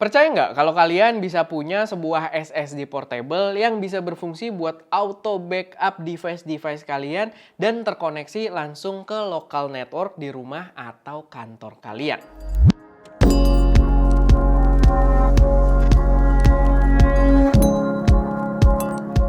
Percaya nggak kalau kalian bisa punya sebuah SSD portable yang bisa berfungsi buat auto backup device-device kalian dan terkoneksi langsung ke local network di rumah atau kantor kalian?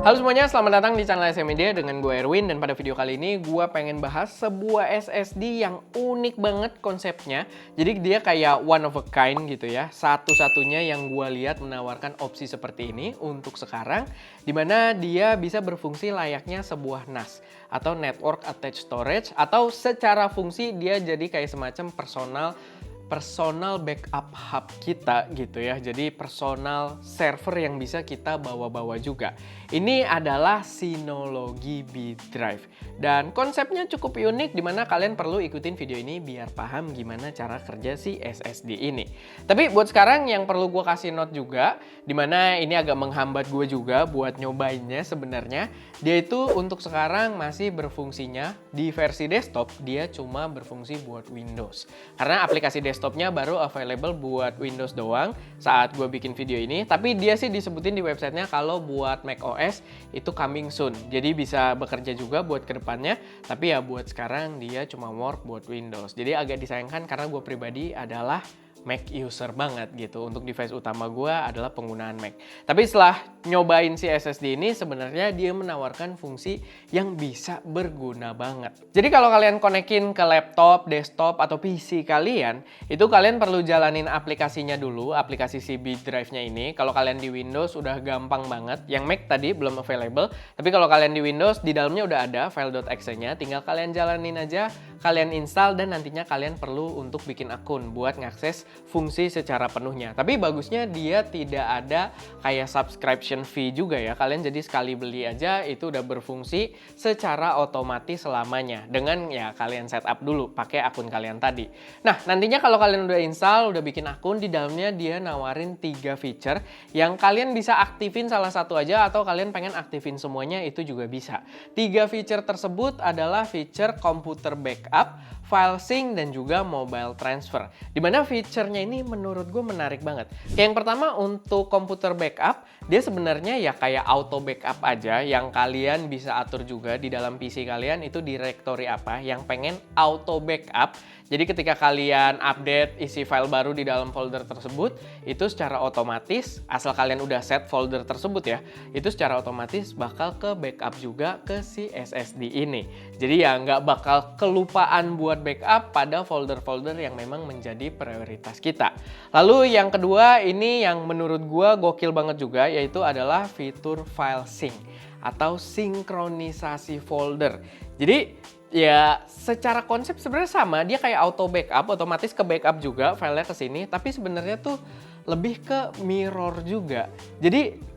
Halo semuanya, selamat datang di channel SM Media dengan gue Erwin, dan pada video kali ini gue pengen bahas sebuah SSD yang unik banget konsepnya. Jadi dia kayak one of a kind gitu ya, satu-satunya yang gue lihat menawarkan opsi seperti ini untuk sekarang, dimana dia bisa berfungsi layaknya sebuah NAS atau Network Attached Storage, atau secara fungsi dia jadi kayak semacam personal backup hub kita gitu ya. Jadi personal server yang bisa kita bawa-bawa juga. Ini adalah Synology B Drive. Dan konsepnya cukup unik, dimana kalian perlu ikutin video ini biar paham gimana cara kerja si SSD ini. Tapi buat sekarang yang perlu gue kasih note juga, dimana ini agak menghambat gue juga buat nyobainnya sebenarnya. Dia itu untuk sekarang masih berfungsinya di versi desktop, dia cuma berfungsi buat Windows. Karena aplikasi desktopnya baru available buat Windows doang saat gue bikin video ini. Tapi dia sih disebutin di websitenya kalau buat macOS itu coming soon. Jadi bisa bekerja juga buat kedepannya. Tapi ya buat sekarang dia cuma work buat Windows. Jadi agak disayangkan karena gue pribadi adalah Mac user banget gitu. Untuk device utama gue adalah penggunaan Mac. Tapi setelah nyobain si SSD ini, sebenarnya dia menawarkan fungsi yang bisa berguna banget. Jadi kalau kalian konekin ke laptop, desktop, atau PC kalian, itu kalian perlu jalanin aplikasinya dulu, aplikasi si B Drive-nya ini. Kalau kalian di Windows udah gampang banget. Yang Mac tadi belum available. Tapi kalau kalian di Windows, di dalamnya udah ada file.exe-nya. Tinggal kalian jalanin aja, kalian install, dan nantinya kalian perlu untuk bikin akun buat ngakses fungsi secara penuhnya. Tapi bagusnya dia tidak ada kayak subscription fee juga ya. Kalian jadi sekali beli aja itu udah berfungsi secara otomatis selamanya. Dengan ya kalian setup dulu pakai akun kalian tadi. Nah, nantinya kalau kalian udah install, udah bikin akun, di dalamnya dia nawarin 3 feature yang kalian bisa aktifin salah satu aja, atau kalian pengen aktifin semuanya itu juga bisa. 3 feature tersebut adalah feature komputer backup, file sync, dan juga mobile transfer. Dimana feature-nya ini menurut gue menarik banget. Yang pertama untuk komputer backup, dia sebenarnya ya kayak auto backup aja, yang kalian bisa atur juga di dalam PC kalian itu directory apa yang pengen auto backup. Jadi ketika kalian update isi file baru di dalam folder tersebut, itu secara otomatis, asal kalian udah set folder tersebut ya, itu secara otomatis bakal ke backup juga ke si SSD ini. Jadi ya nggak bakal kelupaan buat backup pada folder-folder yang memang menjadi prioritas kita. Lalu yang kedua, ini yang menurut gua gokil banget juga, yaitu adalah fitur file sync atau sinkronisasi folder. Jadi ya secara konsep sebenarnya sama, dia kayak auto backup, otomatis ke backup juga filenya ke sini, tapi sebenarnya tuh lebih ke mirror juga. Jadi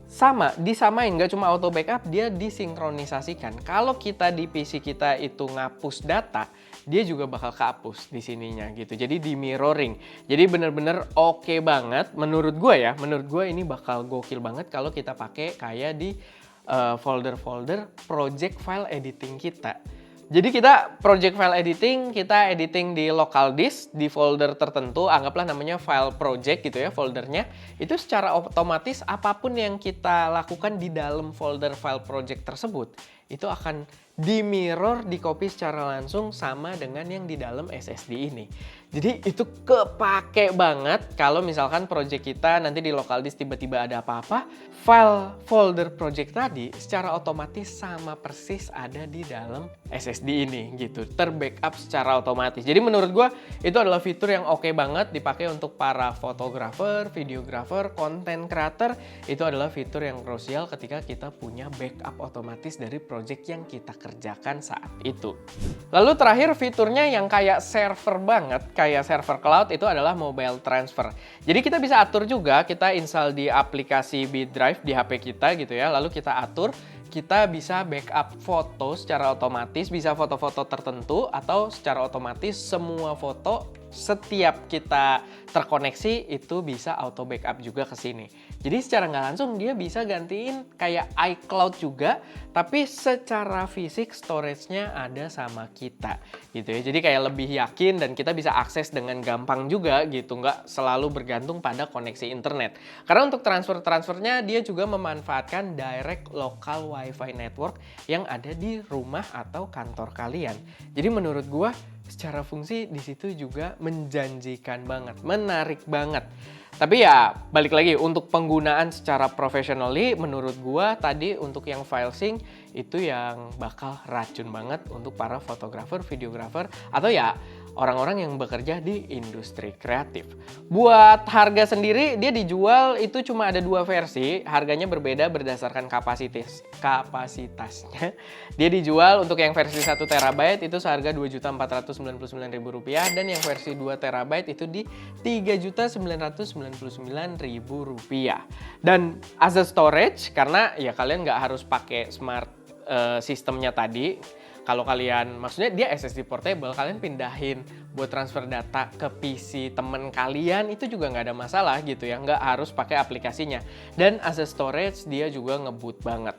disamain, nggak cuma auto backup, dia disinkronisasikan. Kalau kita di PC kita itu ngapus data, dia juga bakal kehapus di sininya gitu. Jadi di mirroring. Jadi bener-bener oke banget menurut gue ya. Menurut gue ini bakal gokil banget kalau kita pakai kayak di folder-folder project file editing kita. Jadi kita project file editing, kita editing di local disk, di folder tertentu, anggaplah namanya file project gitu ya foldernya. Itu secara otomatis apapun yang kita lakukan di dalam folder file project tersebut, itu akan di mirror, di copy secara langsung sama dengan yang di dalam SSD ini. Jadi itu kepake banget kalau misalkan project kita nanti di local disk tiba-tiba ada apa-apa, file folder project tadi secara otomatis sama persis ada di dalam SSD ini gitu, terbackup secara otomatis. Jadi menurut gue itu adalah fitur yang oke banget dipakai untuk para fotografer, videografer, content creator. Itu adalah fitur yang krusial ketika kita punya backup otomatis dari project yang kita kerjakan saat itu. Lalu terakhir fiturnya yang kayak server banget, kayak server cloud, itu adalah mobile transfer. Jadi kita bisa atur juga, kita install di aplikasi B Drive di HP kita gitu ya, lalu kita atur, kita bisa backup foto secara otomatis, bisa foto-foto tertentu atau secara otomatis semua foto setiap kita terkoneksi itu bisa auto backup juga ke sini. Jadi secara nggak langsung dia bisa gantiin kayak iCloud juga, tapi secara fisik storage-nya ada sama kita gitu ya. Jadi kayak lebih yakin dan kita bisa akses dengan gampang juga gitu, nggak selalu bergantung pada koneksi internet. Karena untuk transfernya dia juga memanfaatkan direct local wifi network yang ada di rumah atau kantor kalian. Jadi menurut gua secara fungsi di situ juga menjanjikan banget, menarik banget. Tapi ya balik lagi untuk penggunaan secara professionally menurut gua tadi untuk yang file sync itu yang bakal racun banget untuk para fotografer, videografer atau ya orang-orang yang bekerja di industri kreatif. Buat harga sendiri dia dijual itu cuma ada 2 versi, harganya berbeda berdasarkan kapasitasnya. Dia dijual untuk yang versi 1 TB itu seharga Rp2.499.000 dan yang versi 2 TB itu di Rp3.999.000. Dan as a storage karena ya kalian nggak harus pakai smart sistemnya tadi. Kalau kalian, maksudnya dia SSD portable, kalian pindahin buat transfer data ke PC temen kalian itu juga nggak ada masalah gitu ya, nggak harus pakai aplikasinya. Dan as a storage dia juga ngebut banget.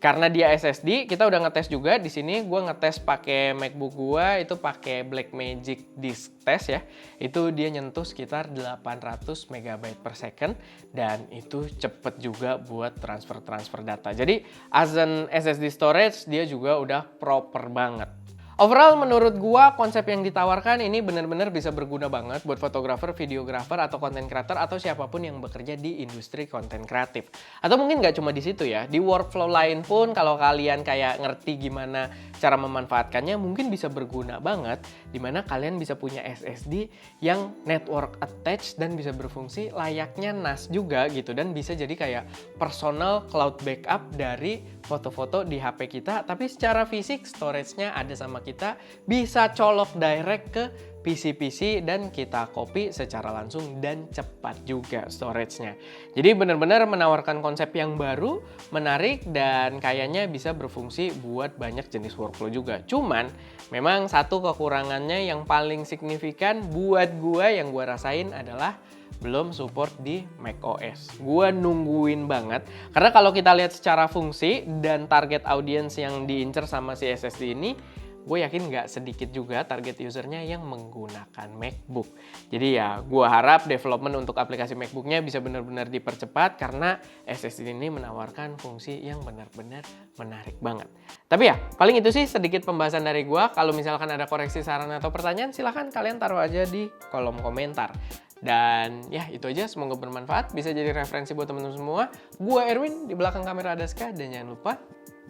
Karena dia SSD, kita udah ngetes juga di sini. Gue ngetes pakai MacBook gue itu pakai Blackmagic Disk Test ya. Itu dia nyentuh sekitar 800 MB per second dan itu cepet juga buat transfer data. Jadi as an SSD storage dia juga udah proper banget. Overall menurut gua konsep yang ditawarkan ini benar-benar bisa berguna banget buat fotografer, videografer atau content creator atau siapapun yang bekerja di industri konten kreatif. Atau mungkin nggak cuma di situ ya, di workflow lain pun kalau kalian kayak ngerti gimana cara memanfaatkannya mungkin bisa berguna banget dimana kalian bisa punya SSD yang network attached dan bisa berfungsi layaknya NAS juga gitu dan bisa jadi kayak personal cloud backup dari foto-foto di HP kita tapi secara fisik storage-nya ada sama kita bisa colok direct ke PC-PC dan kita copy secara langsung dan cepat juga storage-nya. Jadi benar-benar menawarkan konsep yang baru, menarik dan kayaknya bisa berfungsi buat banyak jenis workflow juga. Cuman memang satu kekurangannya yang paling signifikan buat gua yang gua rasain adalah belum support di macOS. Gua nungguin banget karena kalau kita lihat secara fungsi dan target audience yang diincer sama si SSD ini, gue yakin nggak sedikit juga target usernya yang menggunakan MacBook. Jadi ya gue harap development untuk aplikasi MacBooknya bisa benar-benar dipercepat karena SSD ini menawarkan fungsi yang benar-benar menarik banget. Tapi ya paling itu sih sedikit pembahasan dari gue. Kalau misalkan ada koreksi, saran atau pertanyaan silahkan kalian taruh aja di kolom komentar. Dan ya itu aja, semoga bermanfaat, bisa jadi referensi buat teman-teman semua. Gue Erwin, di belakang kamera ada Ska, dan jangan lupa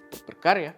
untuk berkarya.